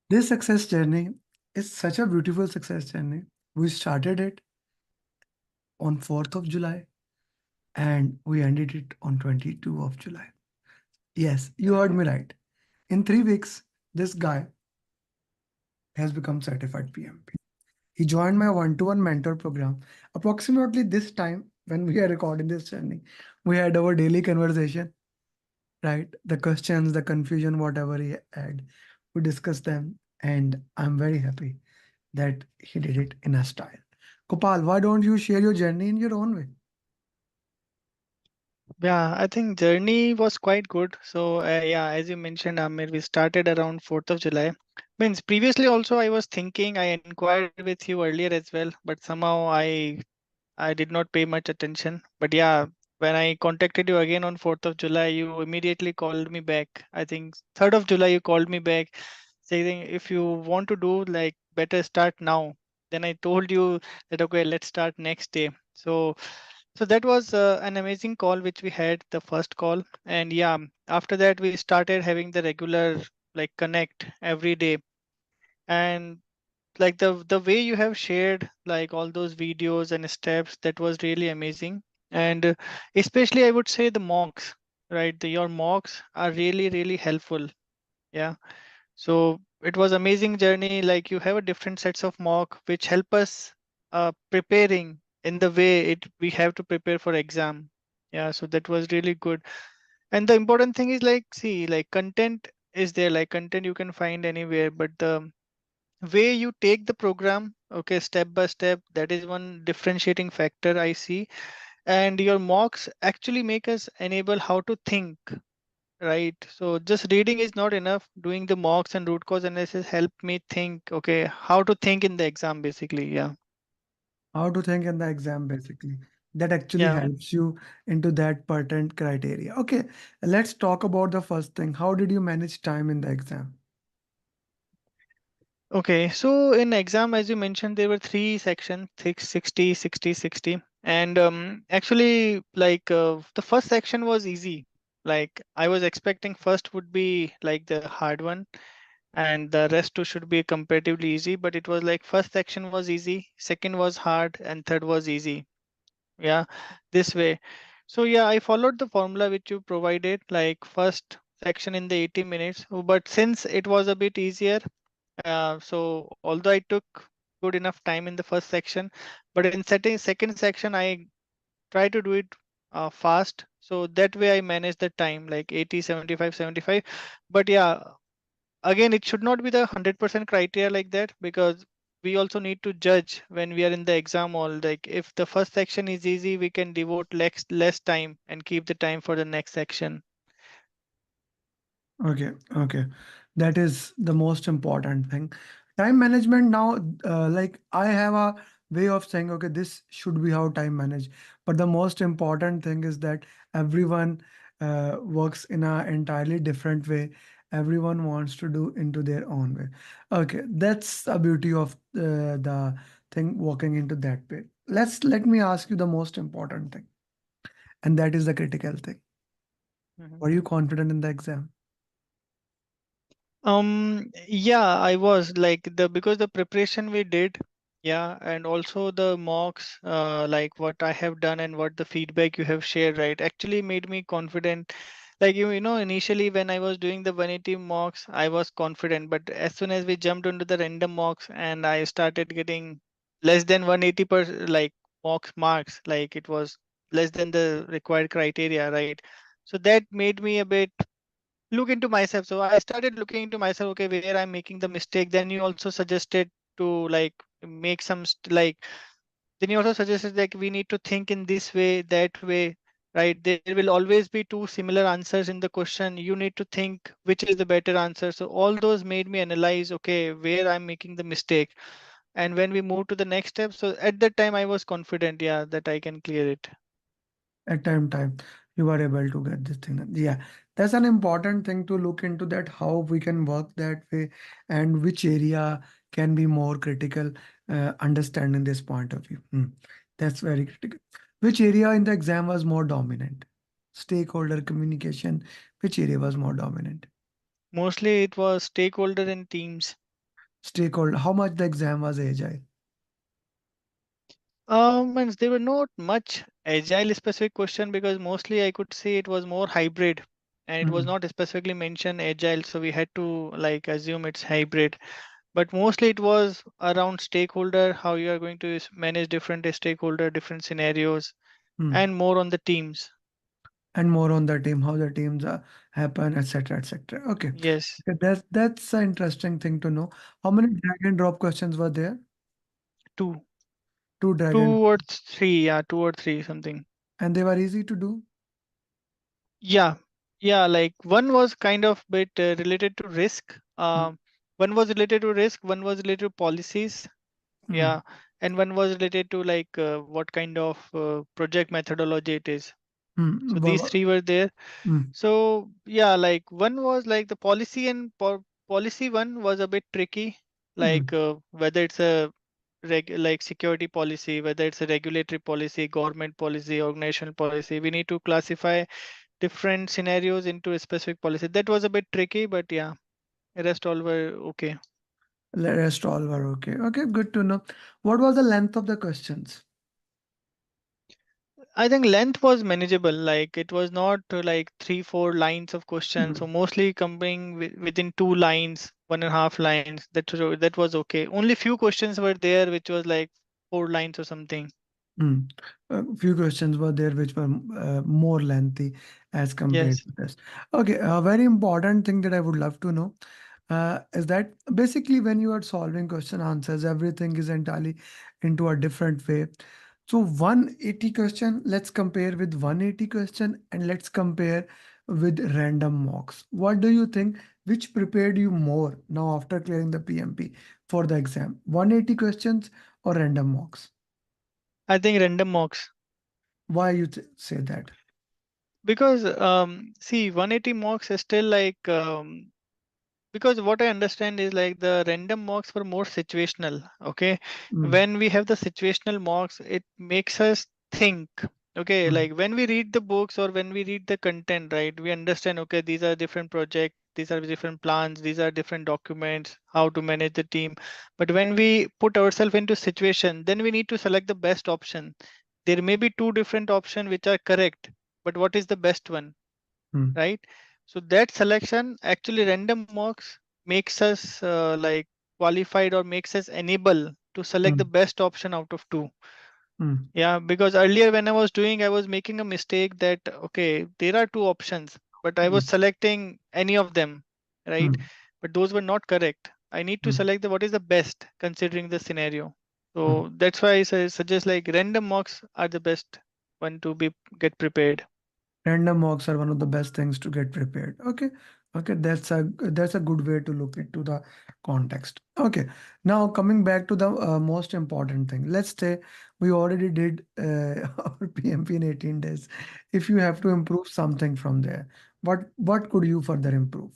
This success journey is such a beautiful success journey. We started it on 4th of July and we ended it on 22 of July. Yes, you heard me right. In 3 weeks, this guy has become certified PMP. He joined my one-to-one mentor program. Approximately this time, when we are recording this journey, we had our daily conversation, right? The questions, the confusion, whatever he had, we discussed them, and I'm very happy that he did it in a style. Gopal, why don't you share your journey in your own way? Yeah, I think journey was quite good. So yeah, as you mentioned, Amir, we started around 4th of July. Means previously also I was thinking, I inquired with you earlier as well, but somehow I did not pay much attention. But yeah, when I contacted you again on 4th of July, you immediately called me back. I think 3rd of July you called me back saying if you want to do like better start now. Then I told you that okay, let's start next day. So that was an amazing call which we had the first call, and yeah, after that we started having the regular like connect every day, and like the way you have shared like all those videos and steps, that was really amazing. And especially I would say the mocks, right? Your mocks are really helpful. Yeah, so it was amazing journey. Like you have a different sets of mock which help us preparing in the way it we have to prepare for exam. Yeah, so that was really good. And the important thing is like see like content is there, like content you can find anywhere, but the way you take the program, okay, step by step, that is one differentiating factor I see. And your mocks actually make us enable how to think, right? So just reading is not enough. Doing the mocks and root cause analysis help me think, okay, how to think in the exam basically. Yeah. How to think in the exam, basically. That actually Yeah. helps you into that pertinent criteria. Okay, let's talk about the first thing. How did you manage time in the exam? Okay. So in exam, as you mentioned, there were three sections, 60, 60, 60. And actually, like the first section was easy. Like I was expecting first would be like the hard one, and the rest two should be comparatively easy. But it was like first section was easy, second was hard, and third was easy. Yeah, this way. So yeah, I followed the formula which you provided, like first section in the 80 minutes. But since it was a bit easier, so although I took good enough time in the first section, but in setting second section, I try to do it fast. So that way I manage the time like 80, 75, 75. But yeah, again, it should not be the 100% criteria like that, because we also need to judge when we are in the exam hall. Like if the first section is easy, we can devote less time and keep the time for the next section. Okay, okay. That is the most important thing. Time management now, like I have a way of saying, okay, this should be how time manage. But the most important thing is that everyone works in a entirely different way. Everyone wants to do into their own way. Okay, that's the beauty of the thing working into that way. Let me ask you the most important thing, and that is the critical thing. Mhm. Were you confident in the exam? Yeah, I was like the because the preparation we did, yeah, and also the mocks, like what I have done and what the feedback you have shared, right, actually made me confident. Like you know, initially when I was doing the 180 mocks, I was confident, but as soon as we jumped into the random mocks and I started getting less than 180 like mocks marks, like it was less than the required criteria, right? So that made me a bit look into myself. So I started looking into myself, okay, where I'm making the mistake. Then you also suggested to like make some like then you also suggested like we need to think in this way, that way, right? There will always be two similar answers in the question. You need to think which is the better answer. So all those made me analyze, okay, where I'm making the mistake. And when we move to the next step, so at that time I was confident, yeah, that I can clear it. At time you are able to get this thing done. Yeah, that's an important thing to look into, that how we can work that way and which area can be more critical, understanding this point of view. That's very critical. Which area in the exam was more dominant? Stakeholder communication, which area was more dominant? Mostly it was stakeholder and teams. stakeholder? How much the exam was agile? Means there were not much agile specific question because mostly I could say it was more hybrid and it was Hmm. not specifically mentioned agile, so we had to like assume it's hybrid. But mostly it was around stakeholder, how you are going to manage different stakeholder, different scenarios, Hmm. and more on the teams. And more on the team, how the teams happen, etc., etc. Okay. Yes, Okay, that's an interesting thing to know. How many drag and drop questions were there? two, Two drag and two or three, yeah, two or three something. and they were easy to do. Yeah, yeah, like one was kind of bit related to risk. Hmm. One was related to risk, one was related to policies. Hmm. Yeah, and one was related to like what kind of project methodology it is. So Hmm. these three were there. Hmm. So yeah, like one was like the policy and policy one was a bit tricky, like Hmm. whether it's a like security policy, whether it's a regulatory policy, government policy, organizational policy. We need to classify different scenarios into a specific policy. That was a bit tricky, but yeah, rest all were okay. The rest all were okay. Okay, good to know. What was the length of the questions? I think length was manageable. Like it was not like three, four lines of questions. So Hmm. mostly coming within 2 lines, 1.5 lines. That was okay. Only few questions were there, which was like 4 lines or something. Hmm. A few questions were there which were more lengthy as compared Yes. to this. Okay, a very important thing that I would love to know is that basically when you are solving question answers, everything is entirely into a different way. So 180 question, let's compare with 180 question and let's compare with random mocks. What do you think? Which prepared you more now after clearing the PMP for the exam? 180 questions or random mocks? I think random mocks. Why you say that? Because see, 180 mocks is still like because what I understand is like the random mocks were more situational. Okay, Mm, when we have the situational mocks, it makes us think. Okay, mm, like when we read the books or when we read the content, right, we understand, okay, these are different projects, these are different plans, these are different documents, how to manage the team. But when we put ourselves into situation, then we need to select the best option. There may be two different options which are correct, but what is the best one? mm, Right? So that selection actually random mocks makes us like qualified or makes us enable to select the mm, best option out of two. mm, Yeah, because earlier when I was doing, I was making a mistake that okay, there are two options, but I was mm, selecting any of them, right? mm, But those were not correct. I need to mm, select the what is the best considering the scenario. mm. So that's why suggest like random mocks are the best one to be get prepared. Random mocks are one of the best things to get prepared. Okay, okay, that's a good way to look into the context. Okay, now coming back to the most important thing. Let's say we already did our PMP in 18 days. If you have to improve something from there, what could you further improve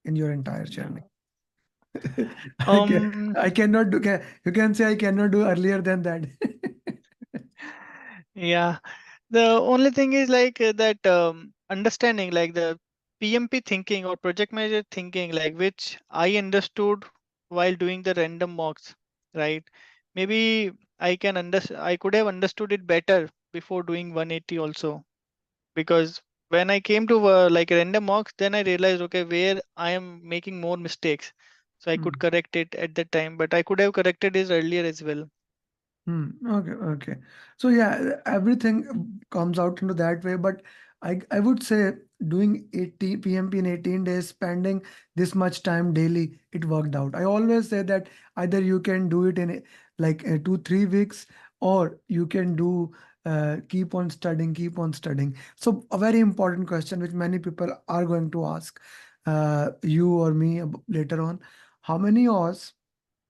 in your entire journey? I can, Um, I cannot do. You can say I cannot do earlier than that. yeah. The only thing is like that understanding, like the PMP thinking or project manager thinking, like which I understood while doing the random mocks, right? Maybe I could have understood it better before doing 180 also, because when I came to like random mocks, then I realized okay where I am making more mistakes, so I could Hmm. correct it at the time, but I could have corrected it earlier as well. Hmm. Okay. Okay. So yeah, everything comes out into that way. But I would say doing 80 PMP in 18 days, spending this much time daily, it worked out. I always say that either you can do it in like 2 3 weeks, or you can do keep on studying. So a very important question which many people are going to ask you or me later on: how many hours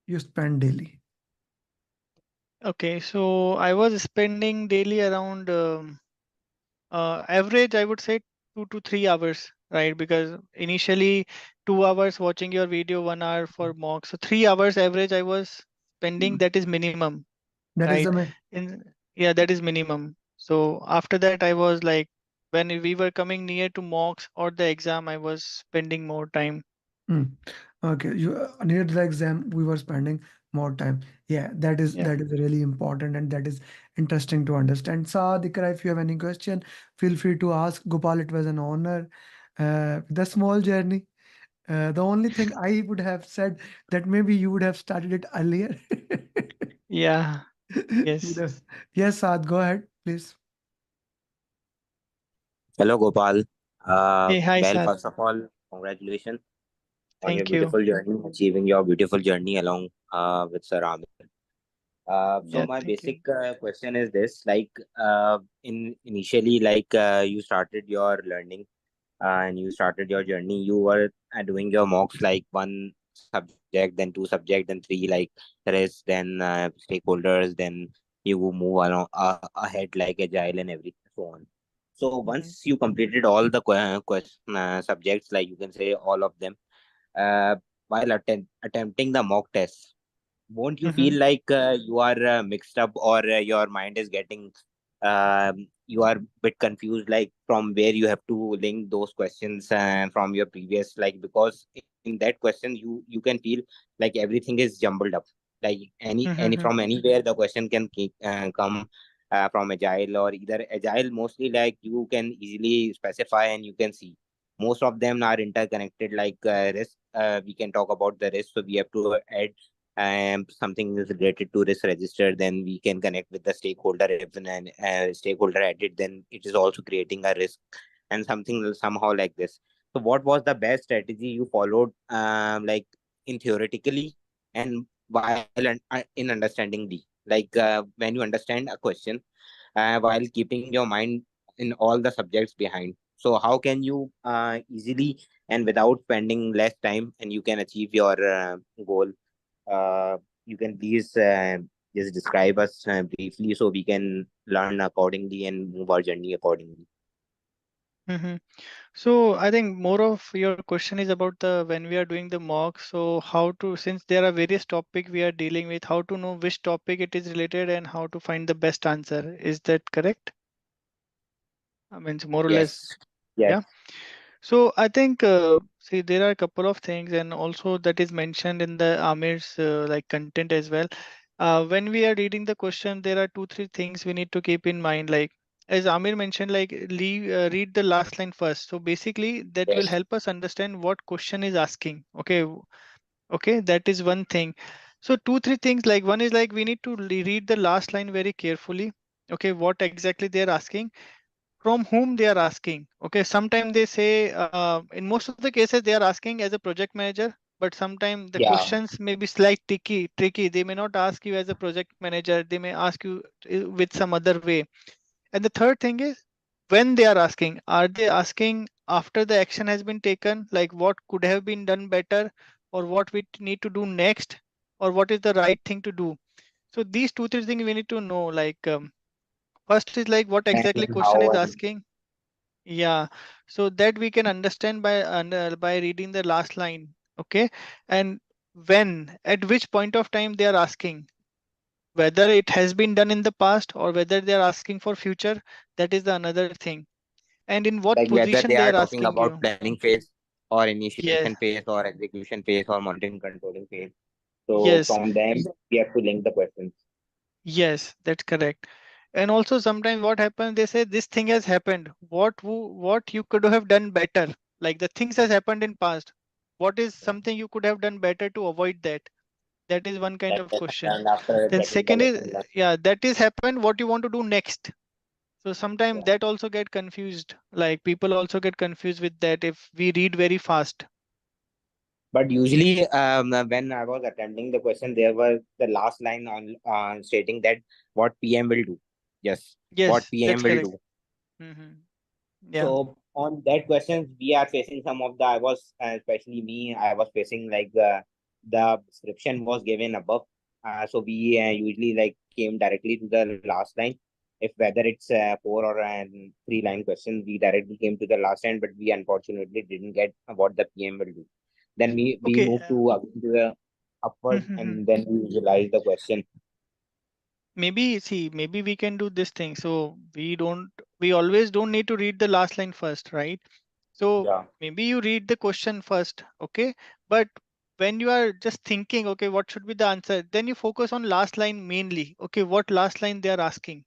you spend daily? Okay, so I was spending daily around average, I would say 2 to 3 hours, right? Because initially 2 hours watching your video, 1 hour for mock. So 3 hours average I was spending. Hmm. That is minimum, That is right? the In yeah, that is minimum. So after that, I was like, when we were coming near to mocks or the exam, I was spending more time. Hmm. Okay, near the exam we were spending more time. Yeah, Yeah. that is really important and that is interesting to understand. Saad, Ikra, if you have any question, feel free to ask. Gopal, it was an honor. The small journey. The only thing I would have said that maybe you would have started it earlier. Yeah. You Yes. know. Yes, Saad, go ahead, please. Hello, Gopal. Hey, hi, Well, Sad. first of all, congratulations on your Thank you. beautiful journey, achieving your beautiful journey along with Sir Amir. So Yeah, my thank you. basic question is this: like, in initially, like, you started your learning and you started your journey. You were doing your mocks like one subject, then two subject, then three, like rest, then stakeholders, then you move along ahead like agile and everything so on. So Mhm. once you completed all the subjects, like you can say all of them, uh, while attempting the mock test, won't you feel Mhm. like you are mixed up, or your mind is getting you are a bit confused, like from where you have to link those questions from your previous, like, because in that question you can feel like everything is jumbled up, like any Mhm. from anywhere the question can come from agile or either agile. Mostly, like, you can easily specify and you can see most of them are interconnected, like risk. We can talk about the risk, so we have to add something is related to risk register, then we can connect with the stakeholder. If an stakeholder added, then it is also creating a risk and something somehow like this. So what was the best strategy you followed, like, in theoretically and while in understanding the, like, when you understand a question while keeping your mind in all the subjects behind, so how can you easily and without spending less time and you can achieve your goal? You can please just describe us briefly so we can learn accordingly and move our journey accordingly. Mhm. So I think more of your question is about the when we are doing the mock. So how to, since there are various topic we are dealing with, how to know which topic it is related and how to find the best answer. Is that correct? I mean, more or less. Yes. Yes. Yeah. So I think, see, there are a couple of things, and also that is mentioned in the Amir's like content as well. When we are reading the question, there are two, three things we need to keep in mind. Like as Amir mentioned, like read the last line first. So basically, that will Yes. help us understand what question is asking. Okay, okay, that is one thing. So two, three things. Like one is like we need to read the last line very carefully. Okay, what exactly they are asking, from whom they are asking. Okay, sometimes they say, in most of the cases they are asking as a project manager, but sometimes the Yeah. questions may be slight tricky. They may not ask you as a project manager, they may ask you with some other way. And the third thing is, when they are they asking after the action has been taken, like what could have been done better, or what we need to do next, or what is the right thing to do. So these two three things we need to know. Like, first is like what And exactly question how is and asking. Yeah, so that we can understand by reading the last line. Okay, and when, at which point of time they are asking, whether it has been done in the past or whether they are asking for future, that is the another thing. And in what like whether position they they are are talking asking about you. planning phase or initiation Yes, phase or execution phase or monitoring controlling phase. So yes, from them we have to link the questions. yes, that's correct. And also sometimes what happens, they say this thing has happened. What you could have done better? Like the things has happened in past. What is something you could have done better to avoid that? That is one kind That of lesson question. learned after Then getting the second is, lesson learned. yeah, that is happened. What you want to do next? So sometimes Yeah. that also get confused. Like people also get confused with that if we read very fast. But usually, when I was attending the question, there was the last line on stating that what PM will do. Yes, what Yes, PM that's will correct. do. Hmm. Yeah. So on that questions, we are facing some of the. I was especially me. I was facing like the description was given above. So we usually like came directly to the last line. If whether it's four or three line question, we directly came to the last line. But we unfortunately didn't get what the PM will do. Then we Okay. moved to again to the upward, Mhm. and then we visualize the question. Maybe see, maybe we can do this thing. So we always don't need to read the last line first, right? So Yeah. maybe you read the question first, okay? But when you are just thinking, okay, what should be the answer, then you focus on last line mainly. Okay, what last line they are asking,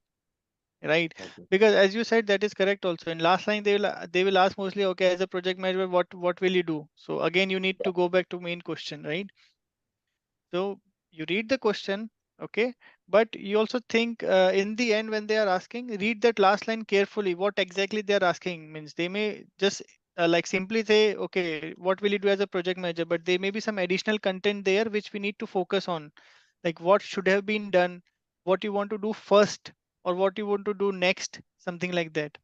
right? Okay. Because as you said, that is correct also. In last line, they will ask mostly, okay, as a project manager, what will you do? So again, you need Yeah. to go back to main question, right? So you read the question, okay, but you also think in the end when they are asking, read that last line carefully. What exactly they are asking means they may just like simply say, okay, what will you do as a project manager? But there may be some additional content there which we need to focus on, like what should have been done, what you want to do first, or what you want to do next, something like that.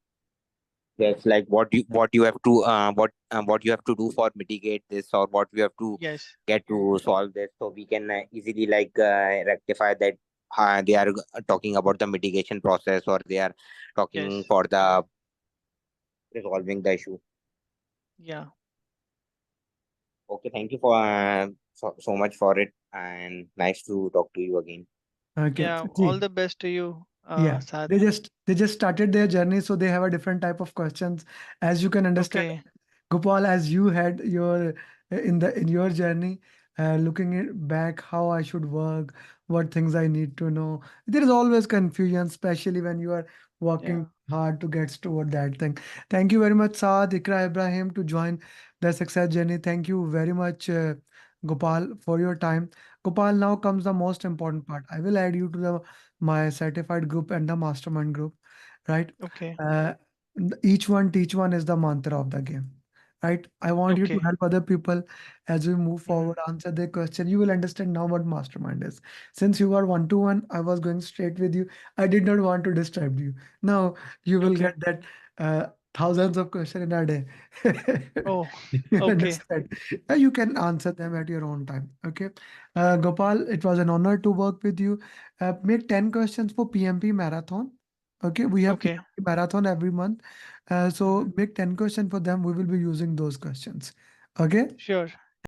Yes, like what you have to what you have to do for mitigate this, or what you have to Yes, get to solve this, so we can easily like rectify that. They are talking about the mitigation process, or they are talking yes, for the resolving the issue. yeah, Okay, thank you for so much for it, and nice to talk to you again. Okay. yeah. All See, the best to you, yeah, Saad. they just started their journey, so they have a different type of questions. As you can understand, Okay, Gopal, as you had your in your journey, looking it back, how I should work, what things I need to know. There is always confusion, especially when you are yeah, working hard to get toward that thing. Thank you very much, Saad, Ikra, Ibrahim, to join the success journey. Thank you very much, Gopal, for your time. Gopal, now comes the most important part. I will add you to the my certified group and the mastermind group, right? okay, Uh, each one teach one is the mantra of the game, right? I want you to okay. help other people as we move Mhm. forward, answer their question. You will understand now what mastermind is. Since you are one to one, I was going straight with you. I did not want to disturb you. Now you will Okay. get that thousands of questions in a day. Oh, You will okay. understand. You can answer them at your own time. Okay. Gopal, it was an honor to work with you. Make 10 questions for PMP marathon. Okay, we have Okay. PMP marathon every month. Mhm. So make 10 questions for them. We will be using those questions. Okay. Sure.